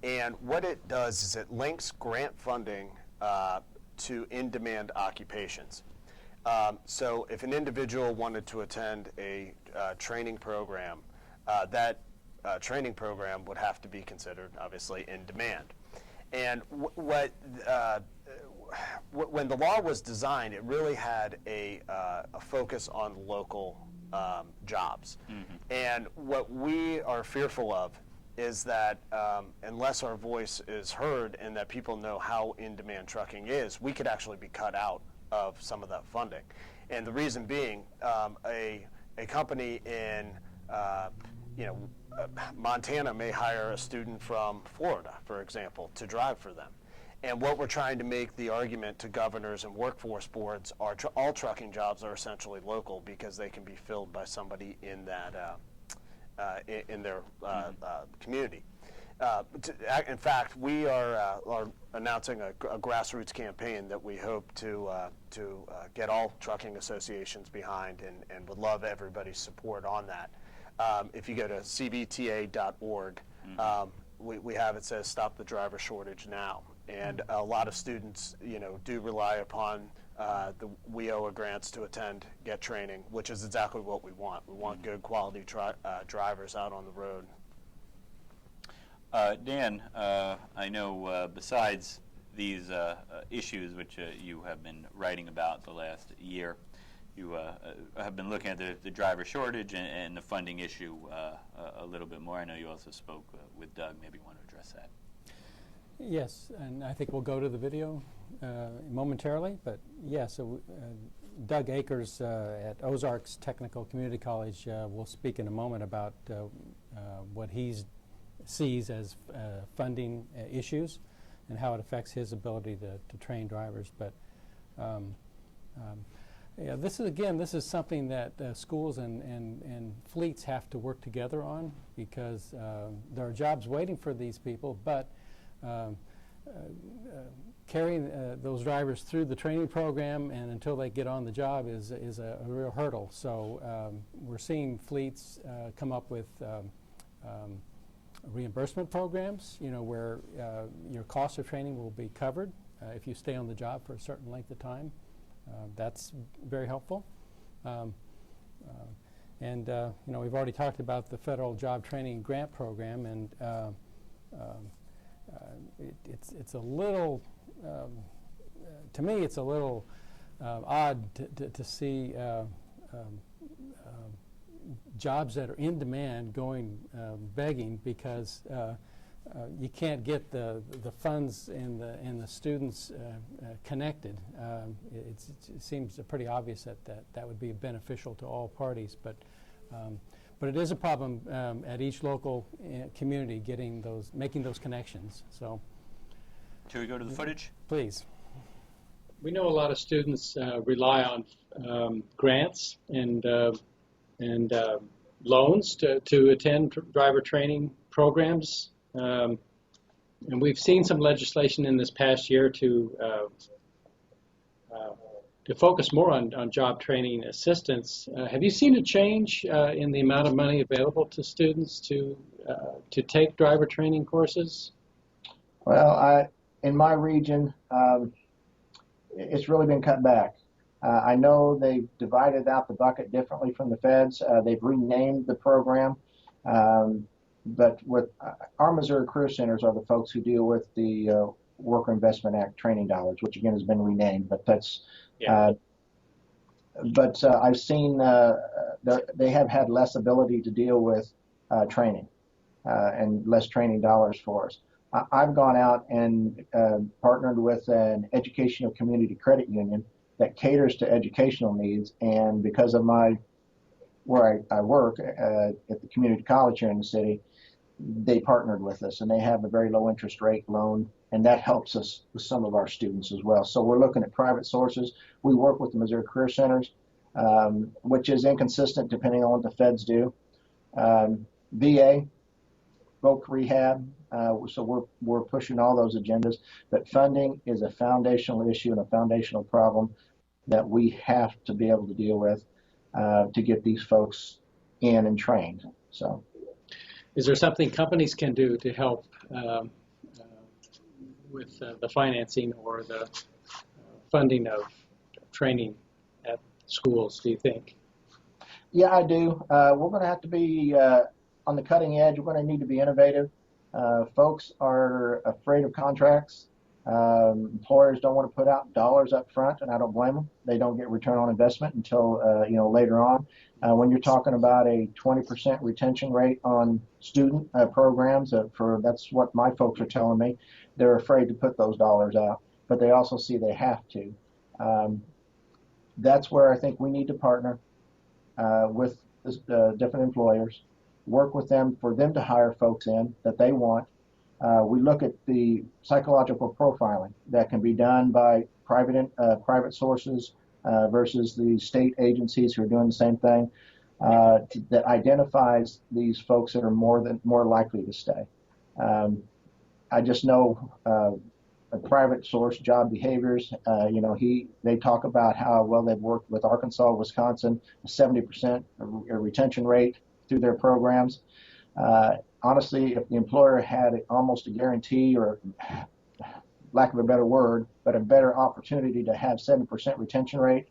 And what it does is it links grant funding to in-demand occupations. So if an individual wanted to attend a training program, that training program would have to be considered, obviously, in demand. And when the law was designed, it really had a focus on local jobs. And what we are fearful of is that unless our voice is heard and that people know how in-demand trucking is, we could actually be cut out of some of that funding. And the reason being, a company in Montana may hire a student from Florida, for example, to drive for them. And what we're trying to make the argument to governors and workforce boards are all trucking jobs are essentially local because they can be filled by somebody in that in their community. In fact, we are announcing a grassroots campaign that we hope to get all trucking associations behind, and would love everybody's support on that. If you go to cbta.org, we have it says "Stop the Driver Shortage Now," and a lot of students, do rely upon the WIOA grants to get training, which is exactly what we want. We want good quality drivers out on the road.
Dan, I know besides these issues which you have been writing about the last year, you have been looking at the driver shortage and the funding issue a little bit more. I know you also spoke with Doug. Maybe you want to address that.
Yes, and I think we'll go to the video momentarily, but yeah, so Doug Akers at Ozarks Technical Community College will speak in a moment about what he sees as funding issues and how it affects his ability to train drivers. But Yeah, this is something that schools and fleets have to work together on, because there are jobs waiting for these people, but carrying those drivers through the training program and until they get on the job is a real hurdle. So we're seeing fleets come up with reimbursement programs, where your cost of training will be covered if you stay on the job for a certain length of time. That's very helpful. And we've already talked about the federal job training grant program, and it's a little, to me, it's a little odd to see jobs that are in demand going begging, because you can't get the funds and the students connected. It seems pretty obvious that would be beneficial to all parties, but it is a problem at each local community making those connections. So,
Shall we go to the footage?
please.
We know a lot of students rely on grants and loans to attend driver training programs. And we've seen some legislation in this past year to focus more on job training assistance. Have you seen a change in the amount of money available to students to take driver training courses?
Well, in my region, it's really been cut back. I know they've divided out the bucket differently from the feds. They've renamed the program. But with our Missouri Career Centers are the folks who deal with the Worker Investment Act training dollars, which again has been renamed. But that's, I've seen they have had less ability to deal with training and less training dollars for us. I've gone out and partnered with an educational community credit union that caters to educational needs, and because of where I work at the community college here in the city, they partnered with us, and they have a very low interest rate loan, and that helps us with some of our students as well. So we're looking at private sources. We work with the Missouri Career Centers, which is inconsistent depending on what the feds do. VA, voc rehab, so we're pushing all those agendas, but funding is a foundational issue and a foundational problem that we have to be able to deal with to get these folks in and trained. So,
is there something companies can do to help with the financing or the funding of training at schools, do you think?
Yeah, I do. We're going to have to be on the cutting edge. We're going to need to be innovative. Folks are afraid of contracts. Employers don't want to put out dollars up front, and I don't blame them. They don't get return on investment until later on. When you're talking about a 20% retention rate on student programs, that's what my folks are telling me. They're afraid to put those dollars out, but they also see they have to. That's where I think we need to partner with different employers, work with them for them to hire folks in that they want. We look at the psychological profiling that can be done by private sources versus the state agencies who are doing the same thing, that identifies these folks that are more likely to stay. I just know a private source, Job Behaviors, they talk about how well they've worked with Arkansas, Wisconsin, a 70% retention rate through their programs. Honestly, if the employer had almost a guarantee, or lack of a better word, but a better opportunity to have 7% retention rate,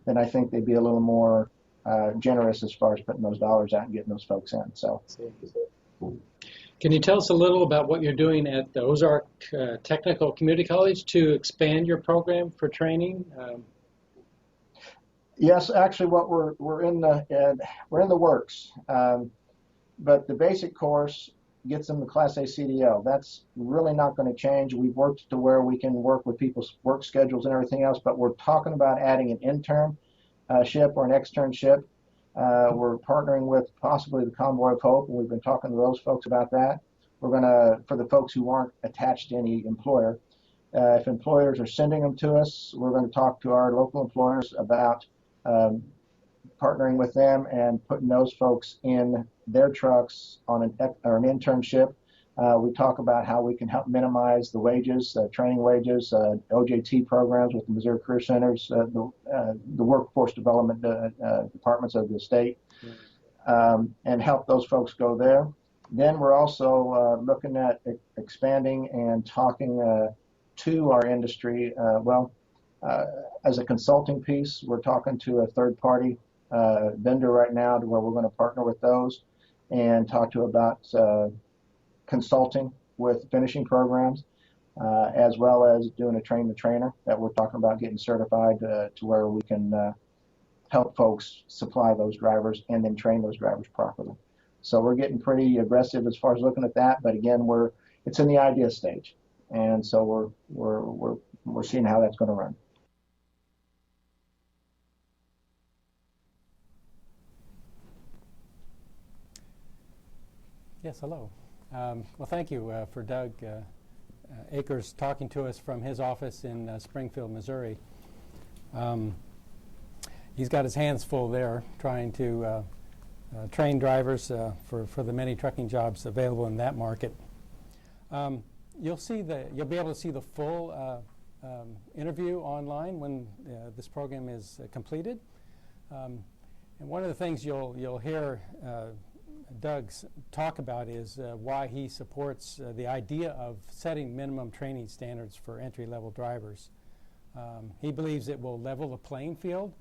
then I think they'd be a little more generous as far as putting those dollars out and getting those folks in. So,
can you tell us a little about what you're doing at the Ozark Technical Community College to expand your program for training?
Yes, actually, what we're in the works. But the basic course gets them the Class A CDL. That's really not going to change. We've worked to where we can work with people's work schedules and everything else, but we're talking about adding an internship or an externship. We're partnering with possibly the Convoy of Hope, and we've been talking to those folks about that. We're going to, for the folks who aren't attached to any employer, if employers are sending them to us, we're going to talk to our local employers about partnering with them and putting those folks in their trucks on an internship. We talk about how we can help minimize the wages, training wages, OJT programs with the Missouri Career Centers, the workforce development departments of the state, and help those folks go there. Then we're also looking at expanding and talking to our industry. As a consulting piece, we're talking to a third-party vendor right now to where we're going to partner with those and talk to about consulting with finishing programs, as well as doing a train-the-trainer that we're talking about getting certified to where we can help folks supply those drivers and then train those drivers properly. So we're getting pretty aggressive as far as looking at that, but again, it's in the idea stage, and so we're seeing how that's going to run.
Yes, hello. Well, thank you for Doug Akers talking to us from his office in Springfield, Missouri. He's got his hands full there trying to train drivers for the many trucking jobs available in that market. You'll be able to see the full interview online when this program is completed. And one of the things you'll hear Doug talk about is why he supports the idea of setting minimum training standards for entry-level drivers. He believes it will level the playing field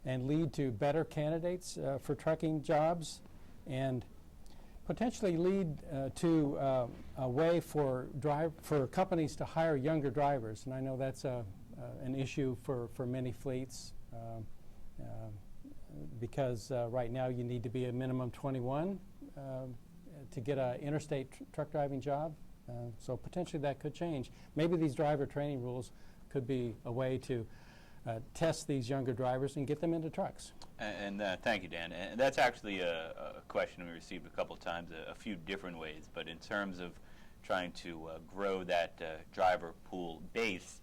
and lead to better candidates for trucking jobs, and potentially lead to a way for companies to hire younger drivers. And I know that's an issue for many fleets. Because right now you need to be a minimum 21 to get an interstate truck driving job. So potentially that could change. Maybe these driver training rules could be a way to test these younger drivers and get them into trucks.
And thank you, Dan. And that's actually a question we received a couple times, a few different ways. But in terms of trying to grow that driver pool base,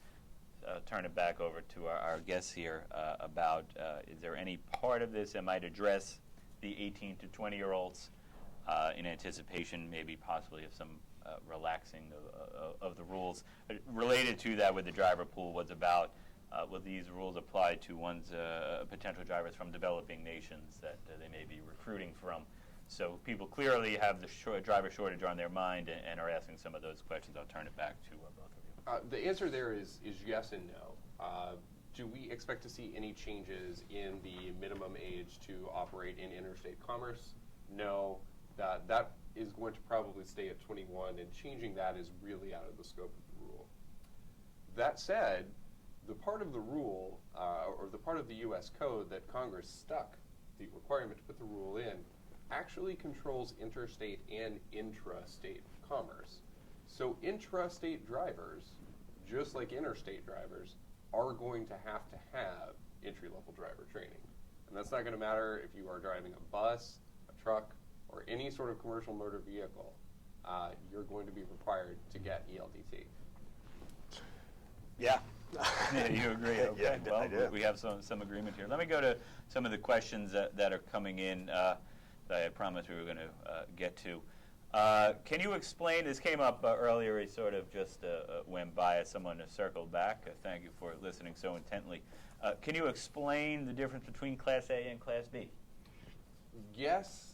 turn it back over to our guests here about is there any part of this that might address the 18 to 20-year-olds in anticipation, maybe possibly of some relaxing of the rules. Related to that with the driver pool was about will these rules apply to one's potential drivers from developing nations that they may be recruiting from. So people clearly have the driver shortage on their mind and are asking some of those questions. I'll turn it back to both of you.
The answer there is yes and no. Do we expect to see any changes in the minimum age to operate in interstate commerce? No. That is going to probably stay at 21, and changing that is really out of the scope of the rule. That said, the part of the rule, or the part of the U.S. code that Congress stuck the requirement to put the rule in, actually controls interstate and intrastate commerce. So intrastate drivers, just like interstate drivers, are going to have entry-level driver training. And that's not going to matter if you are driving a bus, a truck, or any sort of commercial motor vehicle. You're going to be required to get ELDT.
Yeah.
Yeah, you agree? Okay.
Yeah,
well,
I do.
We have some agreement here. Let me go to some of the questions that are coming in that I promised we were going to get to. Can you explain, this came up earlier, he sort of just went by as someone to circle back. Thank you for listening so intently. Can you explain the difference between Class A and Class B?
Yes,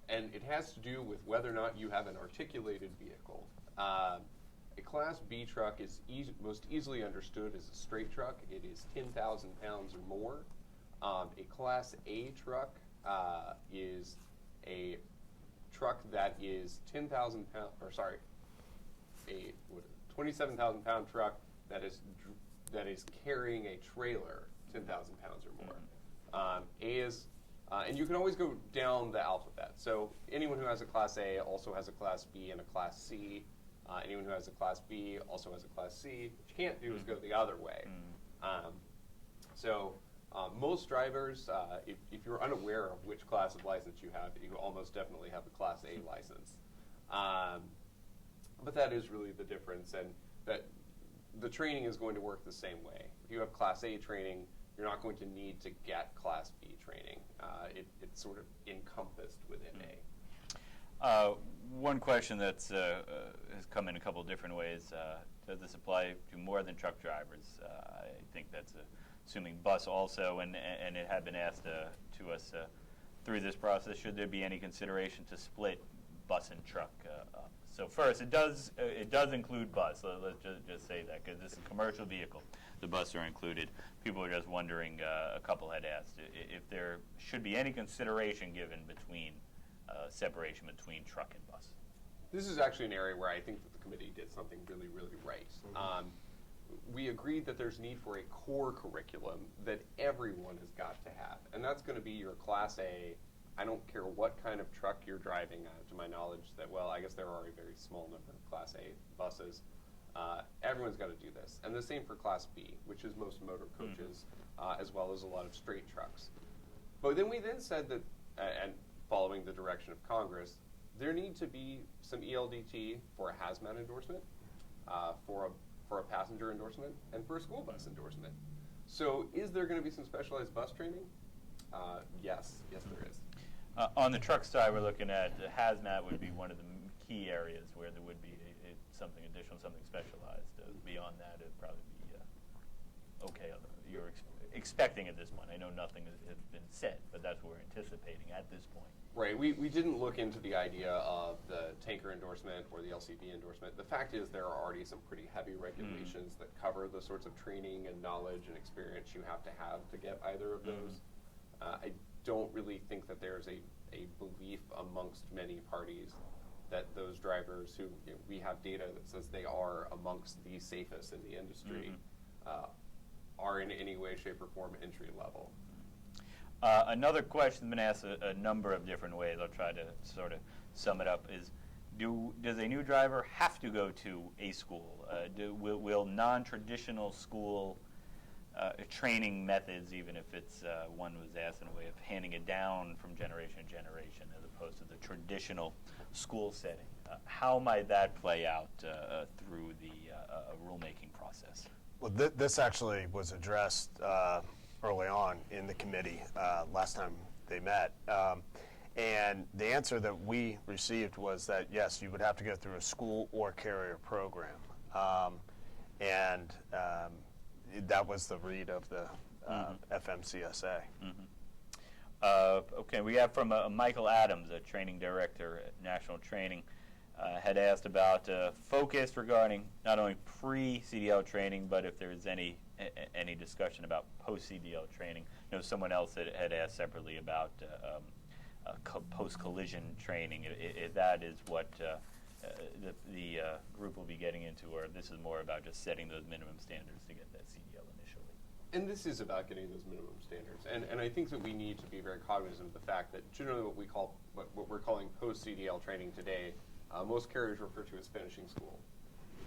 and it has to do with whether or not you have an articulated vehicle. A Class B truck is most easily understood as a straight truck. It is 10,000 pounds or more. A Class A truck is a truck that is 10,000 pound, or sorry, a 27,000 pound truck that is carrying a trailer 10,000 pounds or more. A is, and you can always go down the alphabet. So anyone who has a Class A also has a Class B and a Class C. Anyone who has a Class B also has a Class C. What you can't do is go the other way. Most drivers, if you're unaware of which class of license you have, you almost definitely have a Class A license. But that is really the difference, and that the training is going to work the same way. If you have Class A training, you're not going to need to get Class B training. It's sort of encompassed within A.
One question that's has come in a couple different ways. Does this apply to more than truck drivers? I think that's assuming bus also, and it had been asked to us through this process, should there be any consideration to split bus and truck up? So first, it does include bus. Let's just say that, because this is a commercial vehicle. The bus are included. People are just wondering, a couple had asked, if there should be any consideration given between separation between truck and bus.
This is actually an area where I think that the committee did something really, really right. We agreed that there's need for a core curriculum that everyone has got to have, and that's going to be your Class A. I don't care what kind of truck you're driving. To my knowledge, that, well, I guess there are a very small number of Class A buses. Everyone's got to do this, and the same for Class B, which is most motor coaches, as well as a lot of straight trucks. But then we said that, and following the direction of Congress, there need to be some ELDT for a hazmat endorsement, for a passenger endorsement, and for a school bus endorsement. So is there going to be some specialized bus training? Yes, there is.
On the truck side, we're looking at hazmat would be one of the key areas where there would be something additional, something specialized. Beyond that, it'd probably be okay. You're expecting at this point. I know nothing has been said, but that's what we're anticipating at this point.
Right. We didn't look into the idea of the tanker endorsement or the LCV endorsement. The fact is there are already some pretty heavy regulations that cover the sorts of training and knowledge and experience you have to get either of those. I don't really think that there's a belief amongst many parties that those drivers who, we have data that says they are amongst the safest in the industry, are in any way, shape, or form entry level.
Another question that's been asked a number of different ways, I'll try to sort of sum it up, is does a new driver have to go to a school? Will non-traditional school training methods, even if it's one was asked in a way of handing it down from generation to generation as opposed to the traditional school setting, how might that play out through the rulemaking process?
Well, this actually was addressed early on in the committee last time they met. And the answer that we received was that, yes, you would have to go through a school or carrier program. That was the read of the FMCSA.
Okay, we have from Michael Adams, a training director at National Training, had asked about focus regarding not only pre-CDL training, but if there's any discussion about post-CDL training. I know someone else had asked separately about post-collision training, if that is what the group will be getting into, or this is more about just setting those minimum standards to get that CDL initially.
And this is about getting those minimum standards. And I think that we need to be very cognizant of the fact that generally what we're calling post-CDL training today, most carriers refer to as finishing school.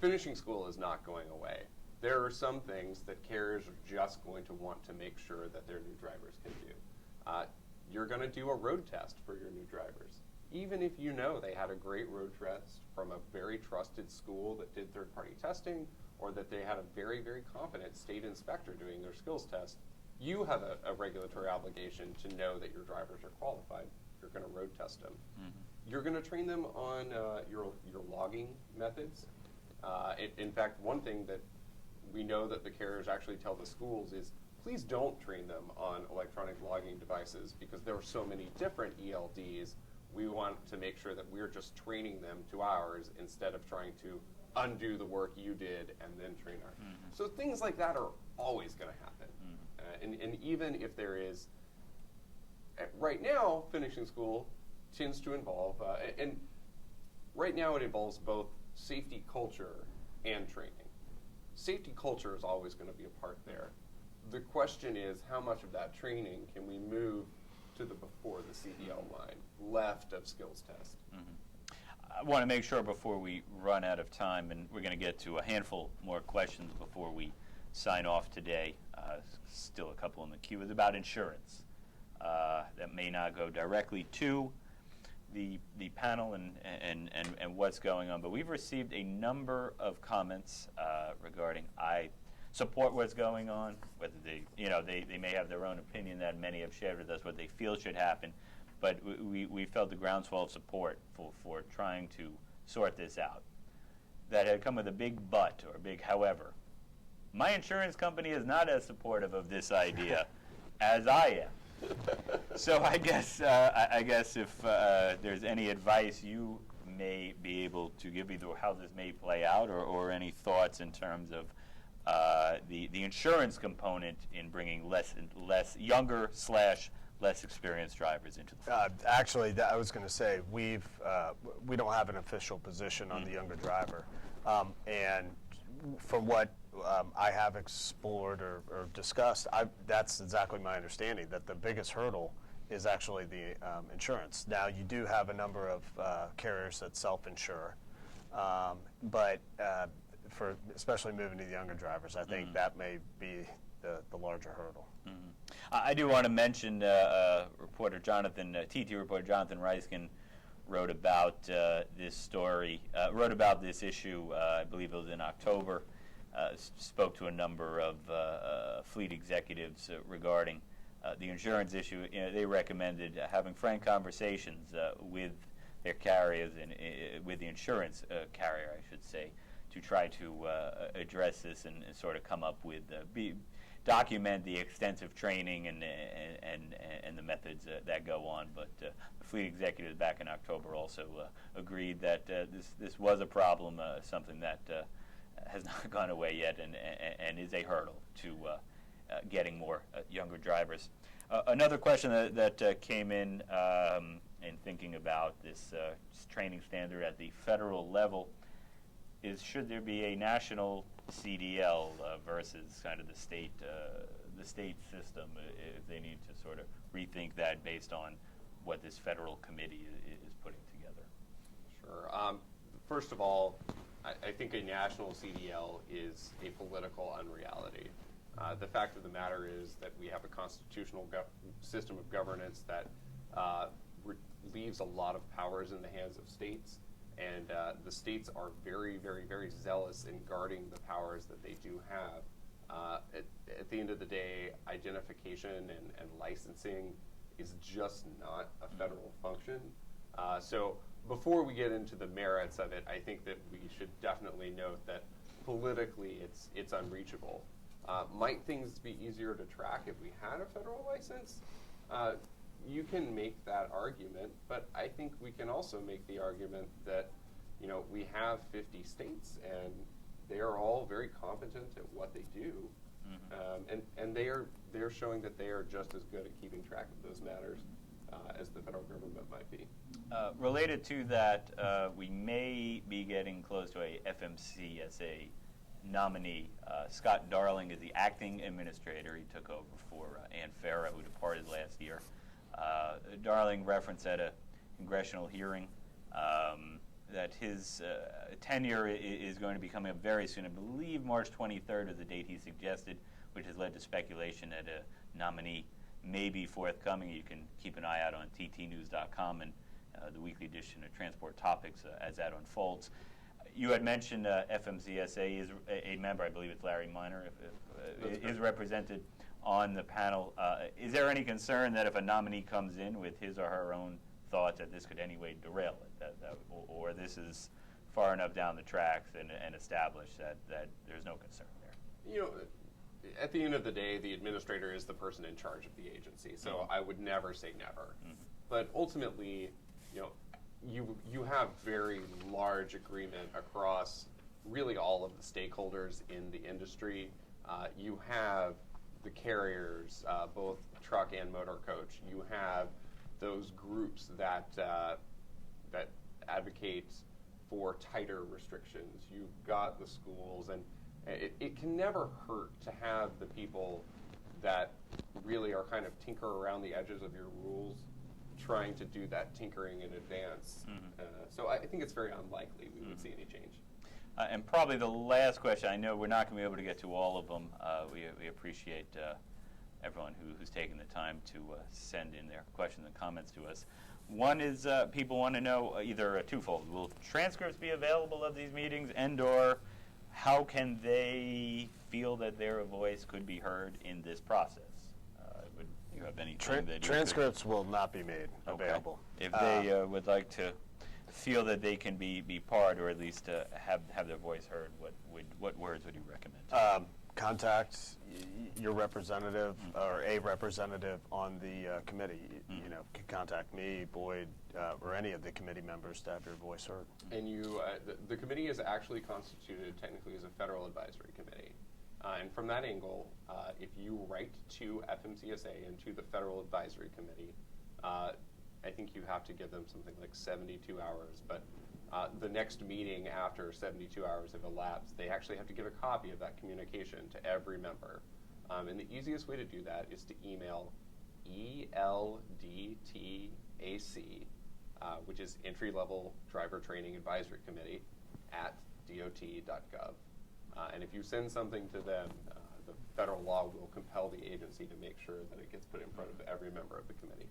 Finishing school is not going away. There are some things that carriers are just going to want to make sure that their new drivers can do. You're going to do a road test for your new drivers. Even if you know they had a great road test from a very trusted school that did third-party testing, or that they had a very, very competent state inspector doing their skills test, you have a regulatory obligation to know that your drivers are qualified. You're going to road test them. You're going to train them on your logging methods. In fact, one thing that we know that the carriers actually tell the schools is, please don't train them on electronic logging devices because there are so many different ELDs. We want to make sure that we're just training them to ours instead of trying to undo the work you did and then train ours. So things like that are always going to happen. And even if there is, right now, finishing school tends to involve, and right now it involves both safety culture and training. Safety culture is always going to be a part there. The question is, how much of that training can we move to the before the CDL line, left of skills test?
I want to make sure before we run out of time, and we're going to get to a handful more questions before we sign off today. Still a couple in the queue. Is about insurance that may not go directly to the panel and what's going on. But we've received a number of comments regarding support what's going on, whether they may have their own opinion that many have shared with us what they feel should happen, but we felt the groundswell of support for trying to sort this out. That had come with a big but or big however. My insurance company is not as supportive of this idea as I am. So I guess if there's any advice you may be able to give, either how this may play out or any thoughts in terms of the insurance component in bringing less younger / less experienced drivers into the field.
Actually, I was going to say we don't have an official position on the younger driver, and from what I have explored or discussed, that's exactly my understanding, that the biggest hurdle is actually the insurance. Now, you do have a number of carriers that self-insure, but for especially moving to the younger drivers, I think that may be the larger hurdle.
I do want to mention reporter Jonathan, TT reporter Jonathan Reiskin wrote about this story, wrote about this issue, I believe it was in October, spoke to a number of fleet executives regarding the insurance issue. They recommended having frank conversations with their carriers and with the insurance carrier, I should say, to try to address this and sort of come up with document the extensive training and the methods that go on. But the fleet executives back in October also agreed that this was a problem, something that has not gone away yet, and is a hurdle to getting more younger drivers. Another question that came in thinking about this training standard at the federal level is, should there be a national CDL versus kind of the state system, if they need to sort of rethink that based on what this federal committee is putting together?
Sure. First of all, I think a national CDL is a political unreality. The fact of the matter is that we have a constitutional system of governance that leaves a lot of powers in the hands of states, and the states are very, very, very zealous in guarding the powers that they do have. At the end of the day, identification and licensing is just not a federal function. So before we get into the merits of it, I think that we should definitely note that politically it's unreachable. Might things be easier to track if we had a federal license? You can make that argument, but I think we can also make the argument that, we have 50 states and they are all very competent at what they do, and they're showing that they are just as good at keeping track of those matters as the federal government might be.
Related to that, we may be getting close to a FMCSA nominee. Scott Darling is the acting administrator. He took over for Ann Farah, who departed last year. Darling referenced at a congressional hearing that his tenure is going to be coming up very soon. I believe March 23rd is the date he suggested, which has led to speculation that a nominee may be forthcoming. You can keep an eye out on ttnews.com and the weekly edition of Transport Topics as that unfolds. You had mentioned FMCSA is a member. I believe it's Larry Minor, is represented on the panel. Is there any concern that if a nominee comes in with his or her own thoughts that this could anyway derail it, or this is far enough down the tracks and established that there's no concern there?
At the end of the day, the administrator is the person in charge of the agency, so I would never say never. But ultimately, you have very large agreement across really all of the stakeholders in the industry. You have the carriers, both truck and motor coach. You have those groups that advocate for tighter restrictions. You've got the schools, and it can never hurt to have the people that really are kind of tinker around the edges of your rules trying to do that tinkering in advance. So I think it's very unlikely we would see any change.
And probably the last question, I know we're not going to be able to get to all of them. We appreciate everyone who's taken the time to send in their questions and comments to us. One is people want to know either twofold. Will transcripts be available of these meetings, and or how can they feel that their voice could be heard in this process? Would you have anything that you
transcripts will not be made available.
If they would like to feel that they can be part, or at least have their voice heard, what words would you recommend?
Contact your representative or a representative on the committee. You know, can contact me, Boyd, or any of the committee members to have your voice heard.
And you, the committee is actually constituted technically as a federal advisory committee. And from that angle, if you write to FMCSA and to the Federal Advisory Committee, I think you have to give them something like 72 hours. But the next meeting after 72 hours have elapsed, they actually have to give a copy of that communication to every member. And the easiest way to do that is to email ELDTAC, which is Entry Level Driver Training Advisory Committee, at dot.gov. And if you send something to them, the federal law will compel the agency to make sure that it gets put in front of every member of the committee.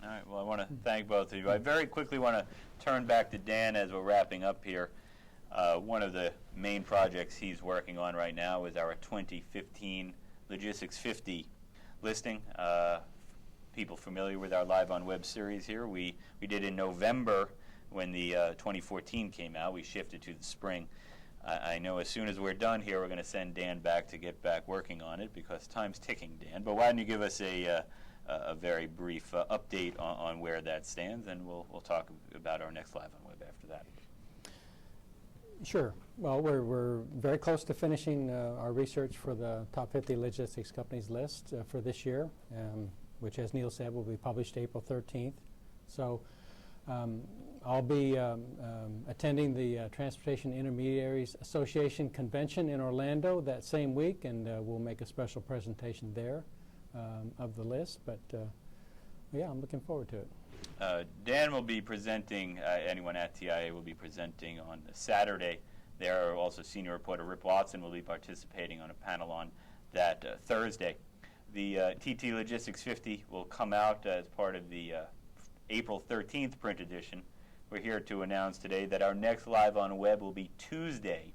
All right, well, I want to thank both of you. I very quickly want to turn back to Dan as we're wrapping up here. One of the main projects he's working on right now is our 2015 Logistics 50 listing. People familiar with our LiveOnWeb series here, we did in November when the 2014 came out. We shifted to the spring. I know as soon as we're done here, we're going to send Dan back to get back working on it because time's ticking, Dan. But why don't you give us a very brief update on where that stands, and we'll talk about our next LiveOnWeb after that.
Sure. Well, we're very close to finishing our research for the top 50 logistics companies list for this year, which, as Neil said, will be published April 13th. So I'll be attending the Transportation Intermediaries Association Convention in Orlando that same week, and we'll make a special presentation there of the list. But yeah, I'm looking forward to it.
Dan will be presenting, anyone at TIA will be presenting on Saturday. There are also senior reporter Rip Watson will be participating on a panel on that Thursday. The TT Logistics 50 will come out as part of the April 13th print edition. We're here to announce today that our next LiveOnWeb will be Tuesday,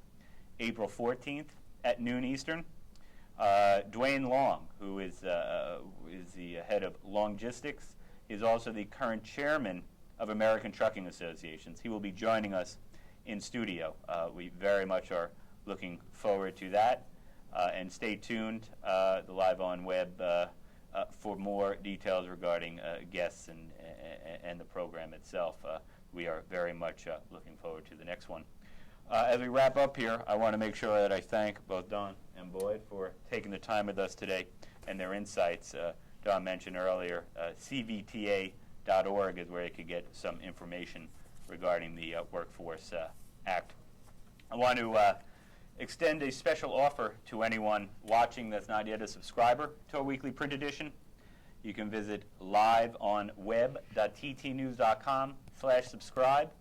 April 14th at noon Eastern. Dwayne Long, who is the head of Longistics, is also the current chairman of American Trucking Associations. He will be joining us in studio. We very much are looking forward to that. And stay tuned, the LiveOnWeb, for more details regarding guests and the program itself. We are very much looking forward to the next one. As we wrap up here, I want to make sure that I thank both Don and Boyd for taking the time with us today and their insights. Don mentioned earlier, cvta.org is where you could get some information regarding the Workforce Act. I want to extend a special offer to anyone watching that's not yet a subscriber to our weekly print edition. You can visit liveonweb.ttnews.com/subscribe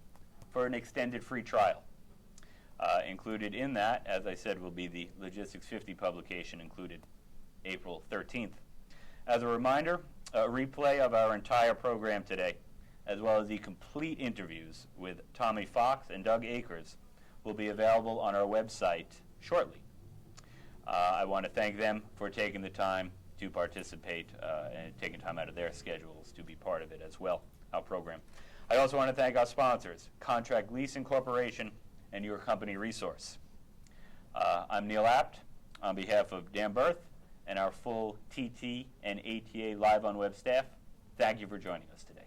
for an extended free trial. Included in that, as I said, will be the Logistics 50 publication included April 13th. As a reminder, a replay of our entire program today, as well as the complete interviews with Tommy Fox and Doug Akers, will be available on our website shortly. I want to thank them for taking the time to participate and taking time out of their schedules to be part of it as well, our program. I also want to thank our sponsors, Contract Leasing Corporation and Your Company Resource. I'm Neil Apt on behalf of Dan Bearth and our full TT and ATA LiveOnWeb staff. Thank you for joining us today.